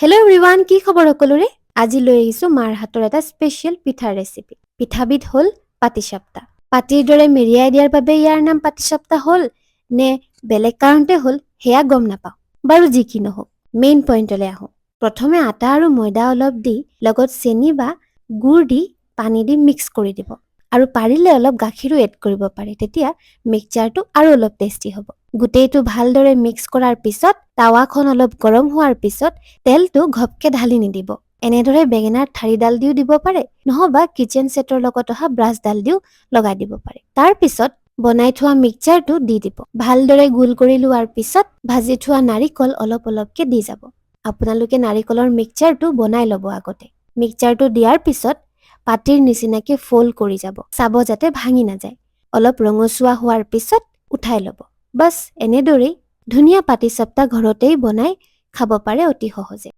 Hello' everyone, কি খবৰ সকলোৰে? আজি লৈ আহিছো মাৰ হাতৰ এটা স্পেচিয়েল পিঠাৰ ৰেচিপি। পিঠাবিধ হ'ল পাটিচাপ্টা। পাটিৰ দৰে মেৰিয়াই দিয়াৰ বাবে ইয়াৰ নাম পাটিচাপ্টা হ'ল নে বেলেগ কাৰণতে হ'ল সেয়া গম নাপাওঁ। বাৰু যি কি নহওক, মেইন পইণ্টলৈ আহোঁ। প্ৰথমে আটা আৰু ময়দা অলপ দি লগত চেনি বা গুড় দি পানী দি মিক্স কৰি দিব। আৰু পাৰিলে অলপ গাখীৰো এড কৰিব পাৰে, তেতিয়া মিক্সচাৰটো আৰু অলপ টেষ্টি হ'ব। গোটেইটো ভালদৰে মিক্স কৰাৰ পিছত টাৱাখন অলপ গৰম হোৱাৰ পিছত তেলটো ঘপকে ঢালি নিদিব। এনেদৰে বেঙেনাৰ ঠাৰিডাল দিও দিব পাৰে, নহবা কিচেন ছেটৰ লগত অহা ব্ৰাছডাল দিও লগাই দিব পাৰে। তাৰ পিছত বনাই থোৱা মিক্সচাৰটো দি দিব। ভালদৰে গোল কৰি লোৱাৰ পিছত ভাজি থোৱা নাৰিকল অলপ অলপকে দি যাব। আপোনালোকে নাৰিকলৰ মিক্সচাৰটো বনাই ল'ব আগতে। মিক্সচাৰটো দিয়াৰ পিছত পাটিৰ নিচিনাকে ফ'ল্ড কৰি যাব, চাব যাতে ভাঙি নাযায়। অলপ ৰঙচুৱা হোৱাৰ পিছত উঠাই ল'ব। বাছ এনেদৰেই ধুনীয়া পাটিচাপ্টা ঘৰতেই বনাই খাব পাৰে অতি সহজে।